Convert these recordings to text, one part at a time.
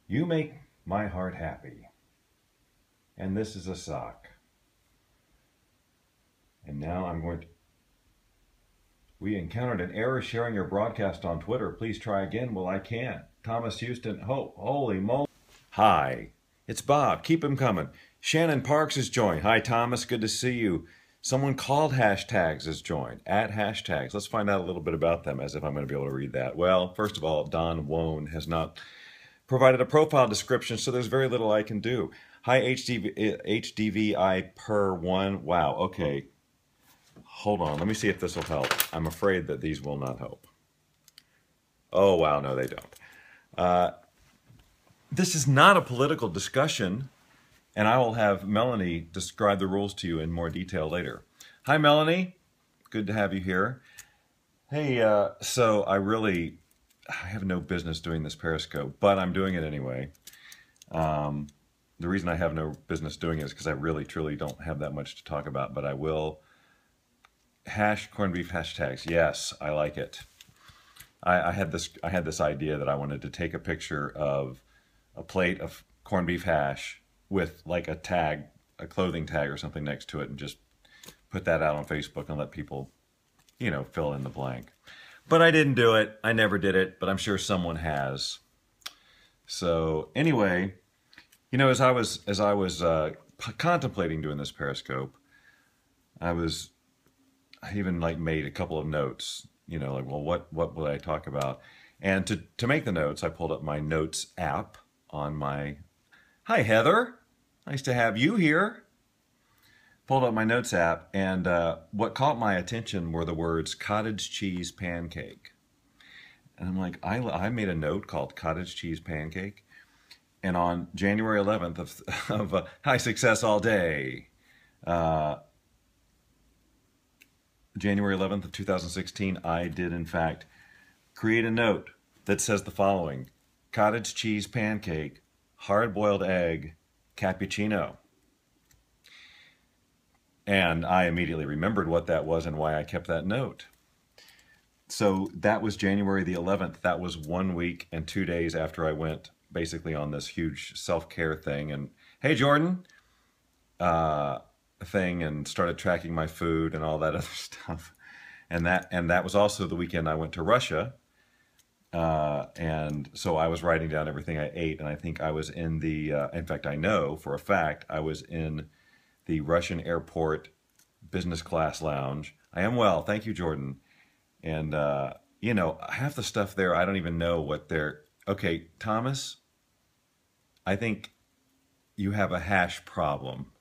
You make my heart happy. And this is a sock. And now I'm going to... We encountered an error sharing your broadcast on Twitter. Please try again. Well, I can't. Thomas Houston. Oh, holy moly. Hi, it's Bob. Keep him coming. Shannon Parks has joined. Hi, Thomas. Good to see you. Someone called hashtags has joined. At hashtags. Let's find out a little bit about them, as if I'm going to be able to read that. Well, first of all, Don Wone has not provided a profile description, so there's very little I can do. Hi, HDVI per one. Wow, okay. Hold on, let me see if this will help. I'm afraid that these will not help. Oh, wow, no, they don't. This is not a political discussion, and I will have Melanie describe the rules to you in more detail later. Hi, Melanie. Good to have you here. Hey, so I have no business doing this Periscope, but I'm doing it anyway. The reason I have no business doing it is because I really, truly don't have that much to talk about, but I will. Hash corned beef hashtags. Yes, I like it. I had this idea that I wanted to take a picture of a plate of corned beef hash with like a tag, a clothing tag or something next to it, and just put that out on Facebook and let people, fill in the blank. But I didn't do it. I never did it, but I'm sure someone has. So anyway, as I was contemplating doing this Periscope, I even made a couple of notes, well, what will I talk about? And to make the notes, I pulled up my notes app on my, hi Heather, nice to have you here. Pulled up my notes app, and what caught my attention were the words cottage cheese pancake. And I'm like, I made a note called cottage cheese pancake. And on January 11th of High Success All Day, January 11th of 2016, I did in fact create a note that says the following: cottage cheese pancake, hard-boiled egg, cappuccino. And I immediately remembered what that was and why I kept that note. So that was January the 11th. That was 1 week and 2 days after I went basically on this huge self-care thing. And hey, Jordan, thing, and started tracking my food and all that other stuff. And that was also the weekend I went to Russia. And so I was writing down everything I ate, and I think I was in in fact, I know for a fact I was in the Russian airport business class lounge. I am well, thank you, Jordan. And, half the stuff there, I don't even know what they're... Okay, Thomas, I think you have a hash problem.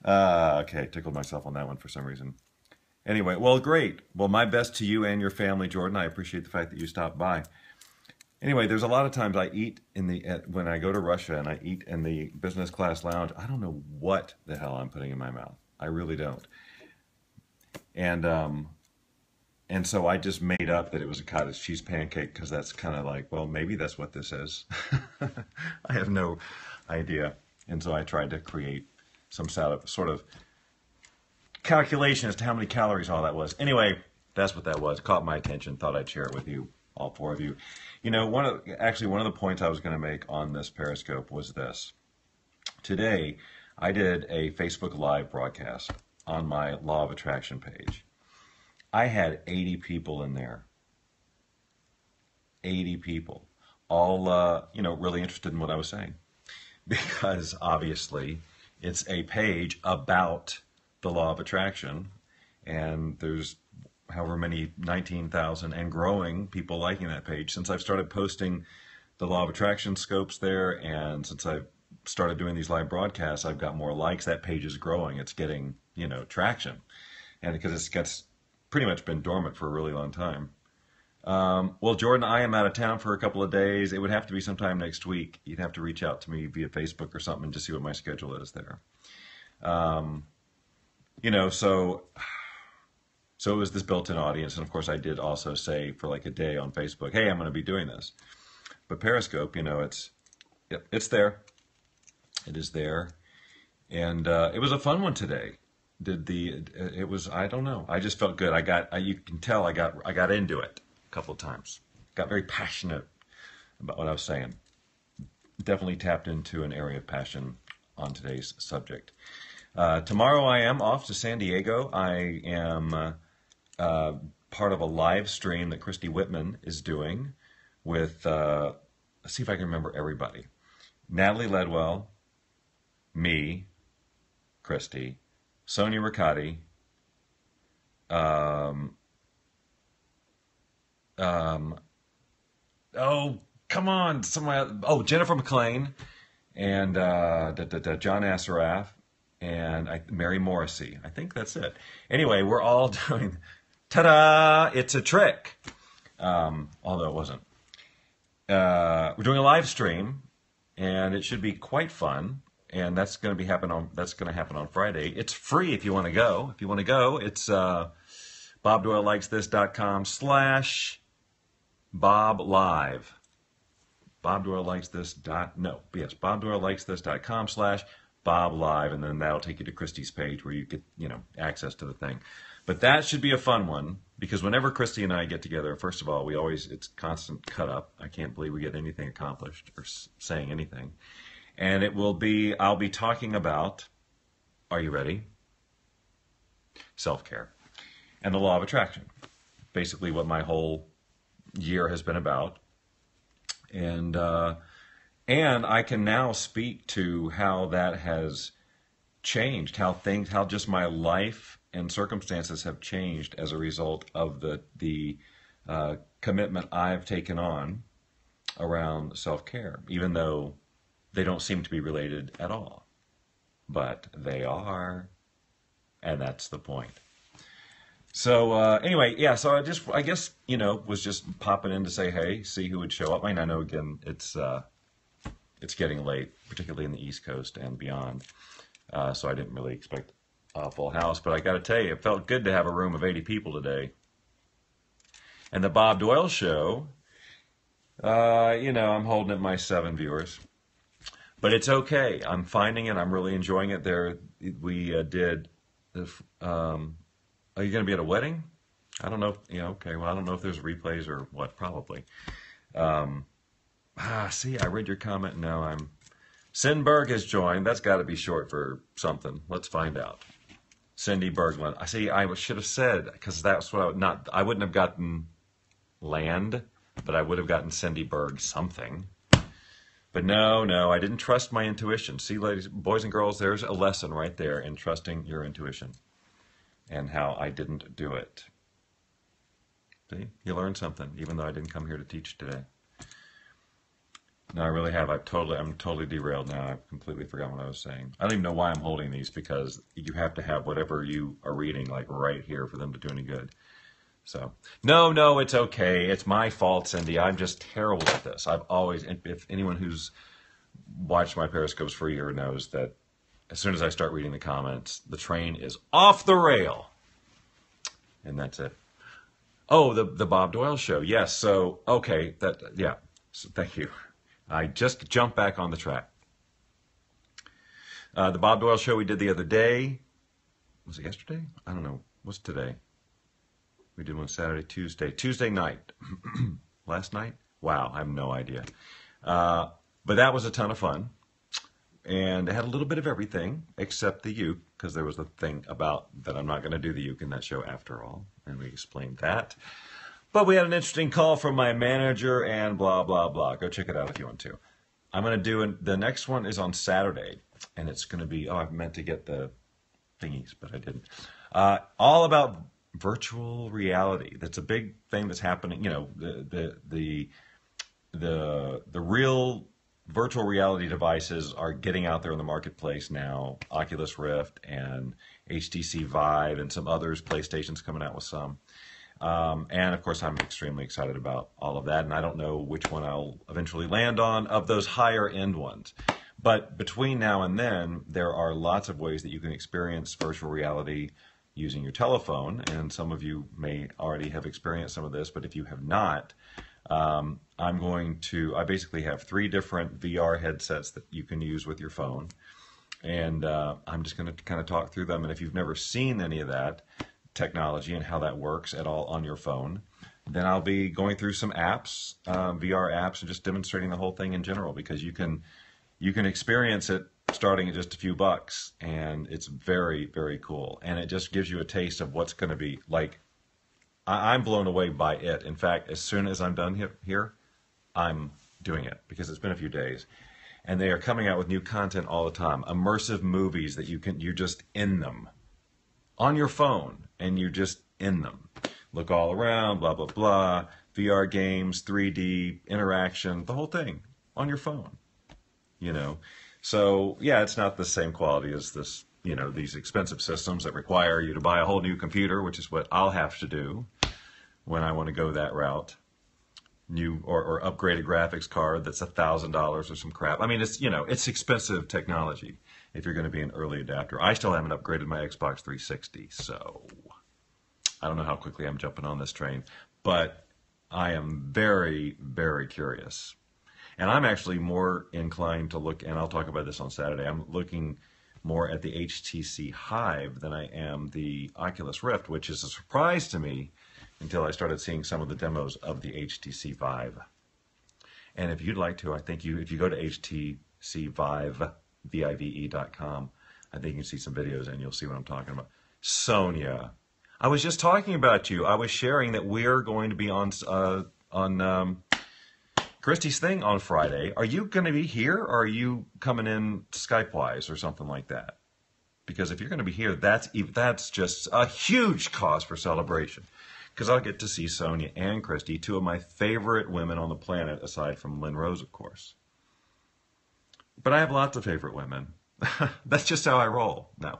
Okay, tickled myself on that one for some reason. Anyway, well, great. Well, my best to you and your family, Jordan. I appreciate the fact that you stopped by. Anyway, there's a lot of times I eat when I go to Russia and I eat in the business class lounge. I don't know what the hell I'm putting in my mouth. I really don't. And so I just made up that it was a cottage cheese pancake because that's kind of like, well, maybe that's what this is. I have no idea. And so I tried to create some sort of calculation as to how many calories all that was. Anyway, that's what that was. Caught my attention. Thought I'd share it with you, all four of you. One of the points I was going to make on this Periscope was this. Today, I did a Facebook Live broadcast on my Law of Attraction page. I had 80 people in there. 80 people. All, really interested in what I was saying. Because, obviously, it's a page about the Law of Attraction. And there's however many, 19,000 and growing people liking that page. Since I've started posting the Law of Attraction scopes there, and since I've started doing these live broadcasts, I've got more likes. That page is growing. It's getting, traction. And because it's pretty much been dormant for a really long time. Well, Jordan, I am out of town for a couple of days. It would have to be sometime next week. You'd have to reach out to me via Facebook or something to see what my schedule is there. So it was this built-in audience. And of course, I did also say for like a day on Facebook, hey, I'm going to be doing this. But Periscope, it's there. It is there. And it was a fun one today. I don't know. I just felt good. You can tell I got into it a couple of times. Got very passionate about what I was saying. Definitely tapped into an area of passion on today's subject. Tomorrow I am off to San Diego. I am part of a live stream that Christy Whitman is doing with, let's see if I can remember everybody. Natalie Ledwell, me, Christy, Sonia Riccati, oh, come on, Jennifer McLean, and John Assaraf, and Mary Morrissey. I think that's it. Anyway, we're all doing, ta-da, it's a trick. Although it wasn't. We're doing a live stream, and it should be quite fun. And that's going to happen on Friday. It's free if you want to go. If you want to go, it's BobDoyleLikesThis.com/BobLive. BobDoyleLikesThis.com/BobLive, and then that'll take you to Christy's page where you get, access to the thing. But that should be a fun one, because whenever Christy and I get together, first of all, it's constant cut up. I can't believe we get anything accomplished or saying anything. And I'll be talking about, are you ready? Self-care and the law of attraction. Basically what my whole year has been about. And I can now speak to how that has changed, how just my life and circumstances have changed as a result of the commitment I've taken on around self-care, even though they don't seem to be related at all. But they are, and that's the point. So anyway, yeah, so I guess, was just popping in to say, hey, see who would show up. I know, again, it's getting late, particularly in the East Coast and beyond. So I didn't really expect a full house. But I got to tell you, it felt good to have a room of 80 people today. And the Bob Doyle Show, I'm holding at my 7 viewers. But it's okay. I'm finding it. I'm really enjoying it. We did. Are you going to be at a wedding? I don't know. Okay. Well, I don't know if there's replays or what. Probably. See, I read your comment. No, Cindy has joined. That's got to be short for something. Let's find out. Cindy Berglund. I see. I should have said, because that's what I wouldn't have gotten land, but I would have gotten Cindy Berg something. But no, I didn't trust my intuition. See, ladies, boys and girls, there's a lesson right there in trusting your intuition and how I didn't do it. See, you learned something, even though I didn't come here to teach today. No, I really have. I'm totally derailed now. I've completely forgotten what I was saying. I don't even know why I'm holding these, because you have to have whatever you are reading like right here for them to do any good. So, no, it's okay. It's my fault, Cindy. I'm just terrible at this. If anyone who's watched my Periscopes for a year knows that as soon as I start reading the comments, the train is off the rail. And that's it. Oh, the Bob Doyle Show. Yes. So, okay. So, thank you. I just jumped back on the track. The Bob Doyle Show we did the other day. Was it yesterday? I don't know. What's today? We did one Saturday, Tuesday night. Last night? Wow, I have no idea. But that was a ton of fun. And it had a little bit of everything except the uke, because there was a thing about that I'm not going to do the uke in that show after all. And we explained that. But we had an interesting call from my manager and blah, blah, blah. Go check it out if you want to. I'm going to do the next one is on Saturday. And it's going to be, I meant to get the thingies, but I didn't. All about virtual reality. That's a big thing that's happening. The real virtual reality devices are getting out there in the marketplace now. Oculus Rift and HTC Vive and some others. PlayStation's coming out with some. And of course, I'm extremely excited about all of that. And I don't know which one I'll eventually land on of those higher end ones. But between now and then, there are lots of ways that you can experience virtual reality using your telephone, and some of you may already have experienced some of this, but if you have not, I basically have 3 different VR headsets that you can use with your phone, and I'm just going to kind of talk through them. And if you've never seen any of that technology and how that works at all on your phone, then I'll be going through some apps, VR apps, and just demonstrating the whole thing in general, because you can experience it starting at just a few bucks, and it's very, very cool. And it just gives you a taste of what's going to be like. I'm blown away by it. In fact, as soon as I'm done here, I'm doing it, because it's been a few days. And they are coming out with new content all the time. Immersive movies that you're just in them on your phone, and you're just in them. Look all around, blah, blah, blah. VR games, 3D, interaction, the whole thing on your phone, you know. So, yeah, it's not the same quality as this, you know, these expensive systems that require you to buy a whole new computer, which is what I'll have to do when I want to go that route. New or upgraded graphics card that's $1,000 or some crap. I mean, it's, you know, it's expensive technology if you're going to be an early adapter. I still haven't upgraded my Xbox 360, so I don't know how quickly I'm jumping on this train, but I am very, very curious. And I'm actually more inclined to look, and I'll talk about this on Saturday, I'm looking more at the HTC Hive than I am the Oculus Rift, which is a surprise to me until I started seeing some of the demos of the HTC Vive. And if you'd like to, I think if you go to htcvive.com, I think you can see some videos and you'll see what I'm talking about. Sonia, I was just talking about you. I was sharing that we're going to be on Christy's thing on Friday. Are you going to be here, or are you coming in Skype-wise or something like that? Because if you're going to be here, that's just a huge cause for celebration. Because I'll get to see Sonia and Christy, two of my favorite women on the planet, aside from Lynn Rose, of course. But I have lots of favorite women. That's just how I roll. No.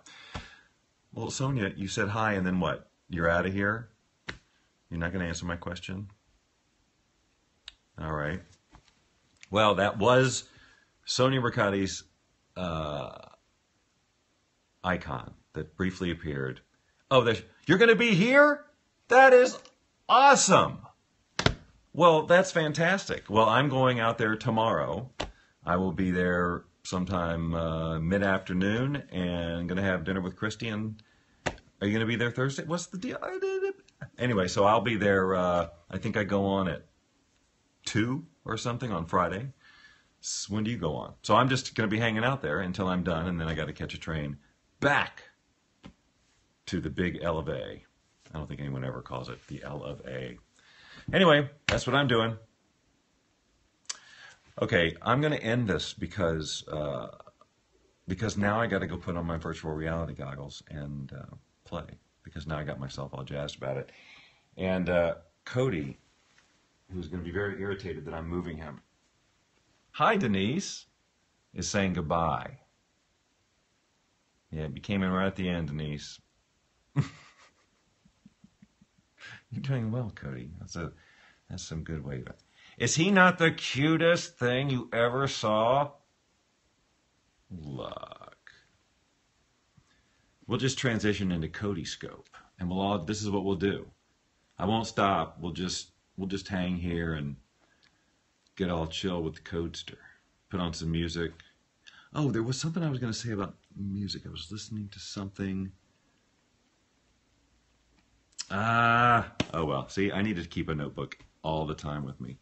Well, Sonia, you said hi, and then what? You're out of here? You're not going to answer my question? All right. Well, that was Sonia Riccati's icon that briefly appeared. Oh, you're going to be here? That is awesome. Well, that's fantastic. Well, I'm going out there tomorrow. I will be there sometime mid-afternoon and going to have dinner with Christy. And are you going to be there Thursday? What's the deal? Anyway, so I'll be there. I think I go on at 2 or something on Friday. When do you go on? So I'm just going to be hanging out there until I'm done, and then I got to catch a train back to the big L of A. I don't think anyone ever calls it the L of A. Anyway, that's what I'm doing. Okay, I'm going to end this because now I got to go put on my virtual reality goggles and play, because now I got myself all jazzed about it. And Cody, who's going to be very irritated that I'm moving him. Hi, Denise, is saying goodbye. Yeah, you came in right at the end, Denise. You're doing well, Cody. That's some good way. Is he not the cutest thing you ever saw? Look. We'll just transition into Cody Scope, and this is what we'll do. I won't stop. We'll just hang here and get all chill with the Codester. Put on some music. Oh, there was something I was going to say about music. I was listening to something. Oh well. See, I need to keep a notebook all the time with me.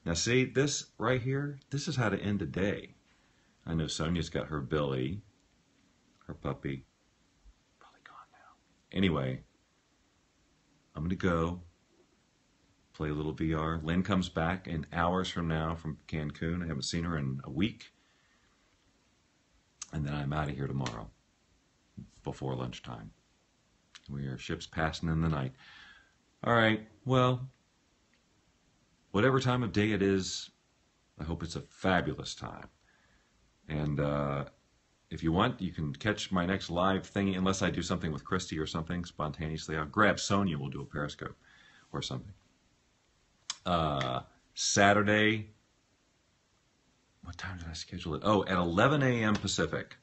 Now see, this right here, this is how to end a day. I know Sonia's got her Billy, her puppy. Probably gone now. Anyway, I'm going to go play a little VR. Lynn comes back in hours from now from Cancun. I haven't seen her in a week. And then I'm out of here tomorrow before lunchtime. Ship's passing in the night. All right, well, whatever time of day it is, I hope it's a fabulous time. And if you want, you can catch my next live thing, unless I do something with Christy or something spontaneously. I'll grab Sonia, we'll do a Periscope or something. Saturday, what time did I schedule it? Oh, at 11 a.m. Pacific.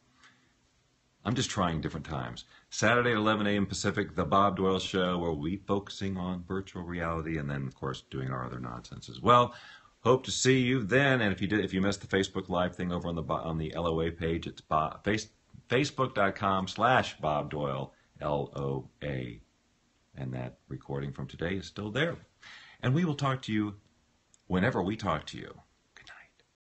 I'm just trying different times. Saturday at 11 a.m. Pacific, The Bob Doyle Show, where we'll be focusing on virtual reality, and then, of course, doing our other nonsense as well. Hope to see you then. And if you missed the Facebook Live thing over on the LOA page, it's facebook.com/Bob Doyle LOA, and that recording from today is still there. And we will talk to you whenever we talk to you.